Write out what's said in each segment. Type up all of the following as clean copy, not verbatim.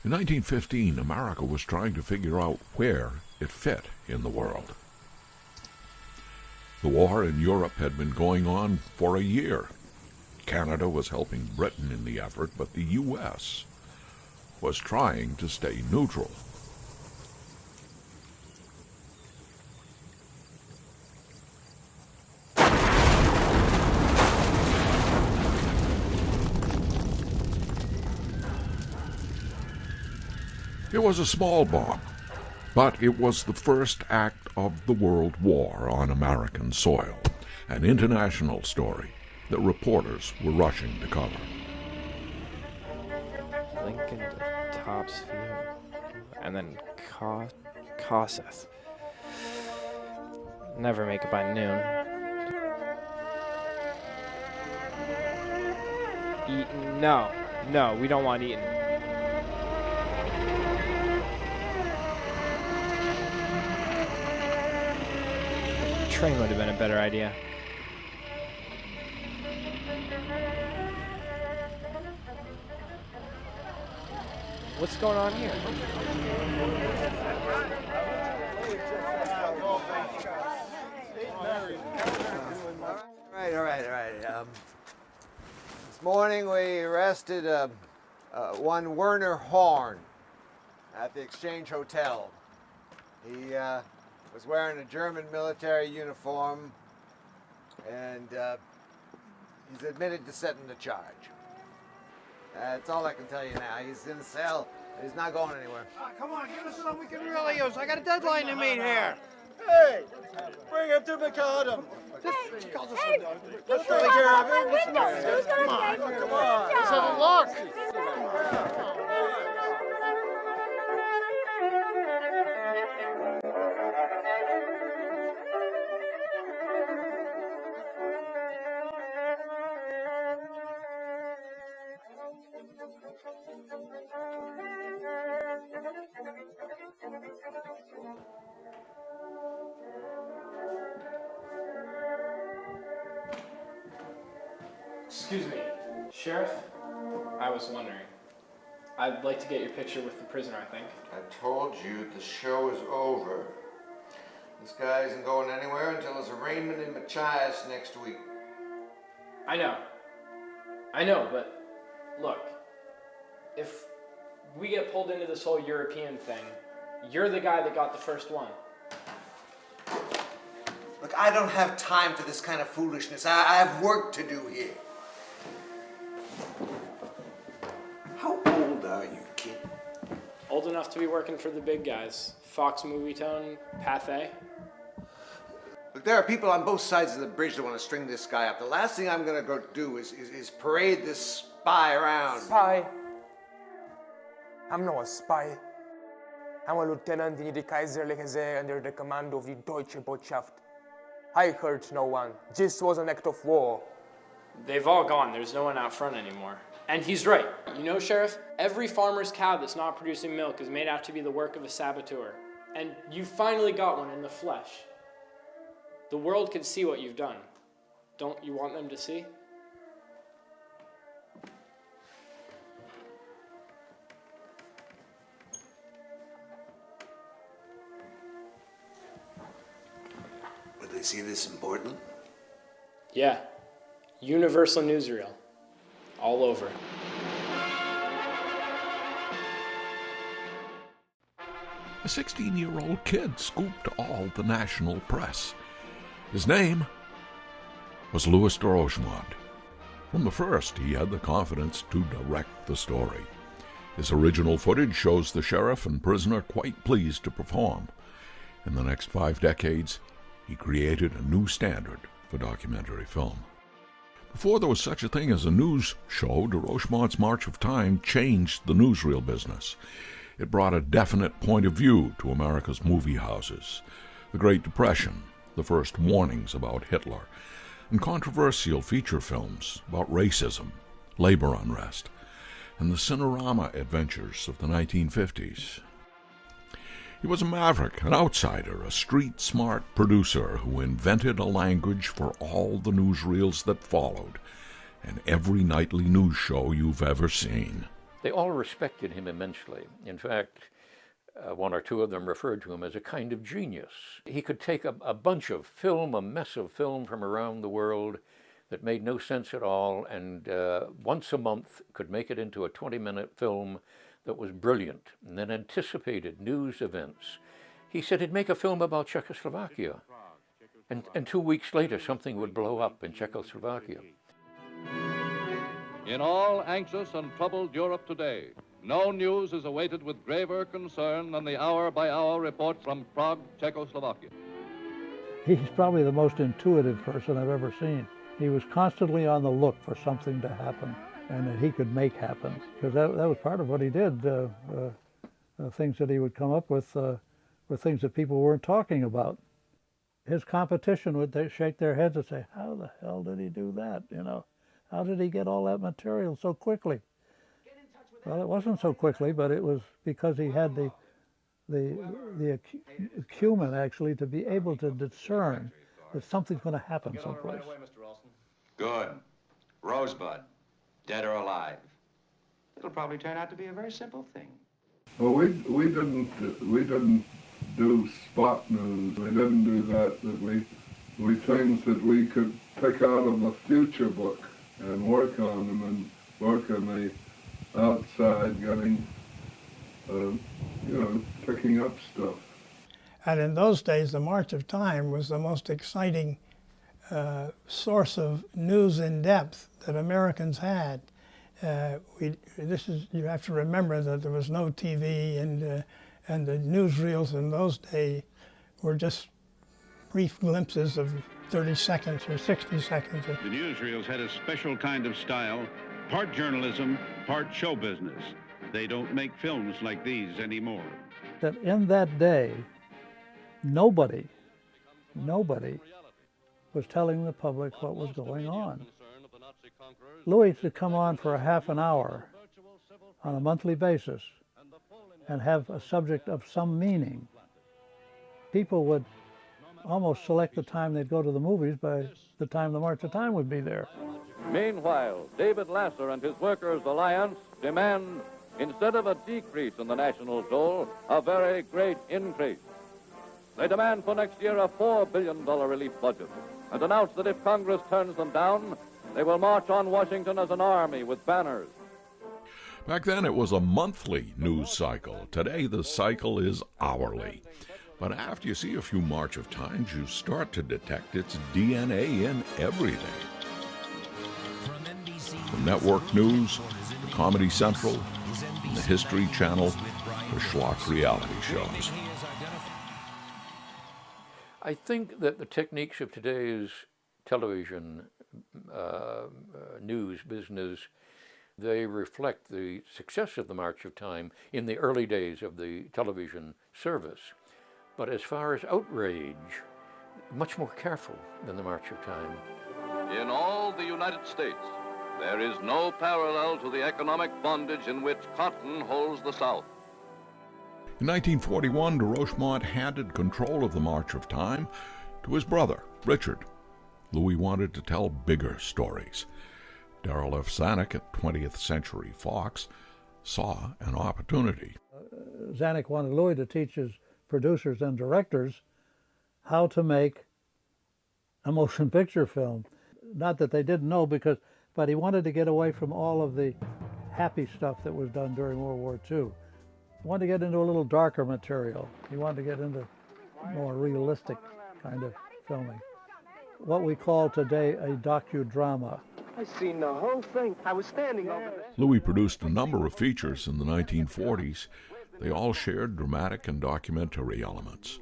In 1915, America was trying to figure out where it fit in the world. The war in Europe had been going on for a year. Canada was helping Britain in the effort, but the U.S. was trying to stay neutral. It was a small bomb, but it was the first act of the World War on American soil, an international story that reporters were rushing to cover. Lincoln to Topsfield, and then Kossuth. Never make it by noon. Eaton? No, we don't want Eaton. Train would have been a better idea. What's going on here? All right. This morning we arrested one Werner Horn at the Exchange Hotel. He was wearing a German military uniform, and he's admitted to setting the charge. That's all I can tell you now. He's in the cell. He's not going anywhere. Come on, give us something we can really use. I got a deadline to meet here. Hey, bring him to McAdam. Let's take care of him. Come on. Let's have a look. Excuse me, Sheriff? I was wondering. I'd like to get your picture with the prisoner, I think. I told you the show is over. This guy isn't going anywhere until his arraignment in Machias next week. I know, but look, if we get pulled into this whole European thing, you're the guy that got the first one. Look, I don't have time for this kind of foolishness. I have work to do here. How old are you, kid? Old enough to be working for the big guys. Fox Movie Tone, Pathé. Look, there are people on both sides of the bridge that want to string this guy up. The last thing I'm going to go do is parade this spy around. Spy? I'm not a spy. I'm a lieutenant in the Kaiserliche Heer under the command of the Deutsche Botschaft. I hurt no one. This was an act of war. They've all gone. There's no one out front anymore. And he's right. You know, Sheriff, every farmer's cow that's not producing milk is made out to be the work of a saboteur. And you finally got one in the flesh. The world can see what you've done. Don't you want them to see? Would they see this in Portland? Yeah. Universal newsreel. All over. A 16-year-old kid scooped all the national press. His name was Louis de Rochemont. From the first, he had the confidence to direct the story. His original footage shows the sheriff and prisoner quite pleased to perform. In the next 5 decades, he created a new standard for documentary film. Before there was such a thing as a news show, de Rochemont's March of Time changed the newsreel business. It brought a definite point of view to America's movie houses. The Great Depression, the first warnings about Hitler, and controversial feature films about racism, labor unrest, and the Cinerama adventures of the 1950s. He was a maverick, an outsider, a street-smart producer who invented a language for all the newsreels that followed, and every nightly news show you've ever seen. They all respected him immensely. In fact, one or two of them referred to him as a kind of genius. He could take a bunch of film, a mess of film from around the world that made no sense at all, and once a month could make it into a 20-minute film that was brilliant and then anticipated news events. He said he'd make a film about Czechoslovakia, and 2 weeks later something would blow up in Czechoslovakia. In all anxious and troubled Europe today, no news is awaited with graver concern than the hour-by-hour reports from Prague, Czechoslovakia. He's probably the most intuitive person I've ever seen. He was constantly on the look for something to happen and that he could make happen, because that was part of what he did. Things that he would come up with were things that people weren't talking about. His competition would shake their heads and say, how the hell did he do that, you know? How did he get all that material so quickly? Well, it wasn't so quickly, but it was because he had the acumen, actually, to be able to discern that something's going to happen someplace. Good. Rosebud, dead or alive. It'll probably turn out to be a very simple thing. Well, we didn't do spot news. We didn't do that. We things that we could pick out of a future book and work on them and work on the outside, getting, picking up stuff. And in those days, the March of Time was the most exciting source of news in depth that Americans had. You have to remember that there was no TV, and the newsreels in those days were just brief glimpses of 30 seconds or 60 seconds. The newsreels had a special kind of style, part journalism, part show business. They don't make films like these anymore. That in that day, nobody was telling the public what was going on. Louis to come on for a half an hour on a monthly basis and have a subject of some meaning. People would almost select the time they'd go to the movies by the time the March of Time would be there. Meanwhile, David Lasser and his Workers' Alliance demand, instead of a decrease in the national dole, a very great increase. They demand for next year a $4 billion relief budget and announce that if Congress turns them down, they will march on Washington as an army with banners. Back then it was a monthly news cycle. Today the cycle is hourly. But after you see a few March of Times, you start to detect its DNA in everything. From network news to Comedy Central, and the History Channel to schlock reality shows. I think that the techniques of today's television news business, they reflect the success of the March of Time in the early days of the television service. But as far as outrage, much more careful than the March of Time. In all the United States, there is no parallel to the economic bondage in which cotton holds the South. In 1941, de Rochemont handed control of the March of Time to his brother, Richard. Louis wanted to tell bigger stories. Darrell F. Zanuck at 20th Century Fox saw an opportunity. Zanuck wanted Louis to teach his producers and directors how to make a motion picture film. Not that they didn't know, but he wanted to get away from all of the happy stuff that was done during World War II. He wanted to get into a little darker material. He wanted to get into more realistic kind of filming. What we call today a docudrama. I seen the whole thing. I was standing over there. Louis produced a number of features in the 1940s. They all shared dramatic and documentary elements.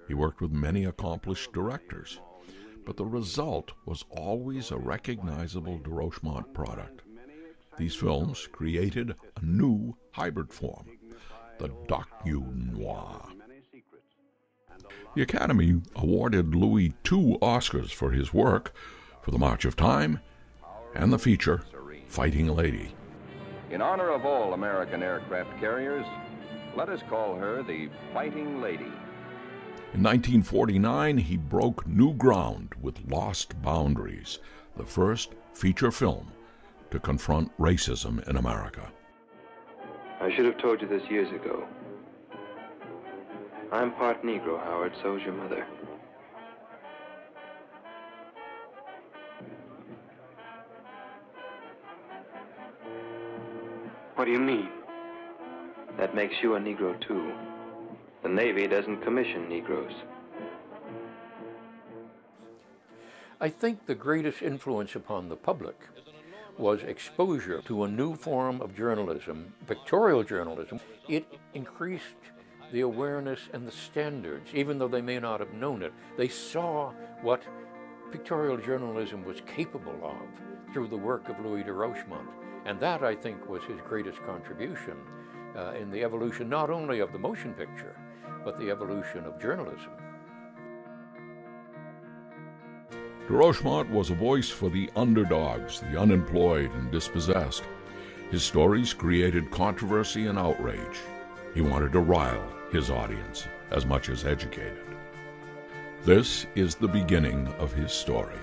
He worked with many accomplished directors, but the result was always a recognizable de Rochemont product. These films created a new hybrid form, the docu-noir. The Academy awarded Louis 2 Oscars for his work for The March of Time and the feature Fighting Lady. In honor of all American aircraft carriers, let us call her the Fighting Lady. In 1949, he broke new ground with Lost Boundaries, the first feature film to confront racism in America. I should have told you this years ago. I'm part Negro, Howard, so's your mother. What do you mean? That makes you a Negro, too. The Navy doesn't commission Negroes. I think the greatest influence upon the public was exposure to a new form of journalism, pictorial journalism. It increased the awareness and the standards, even though they may not have known it. They saw what pictorial journalism was capable of through the work of Louis de Rochemont. And that, I think, was his greatest contribution in the evolution not only of the motion picture, but the evolution of journalism. De Rochemont was a voice for the underdogs, the unemployed and dispossessed. His stories created controversy and outrage. He wanted to rile his audience as much as educate it. This is the beginning of his story.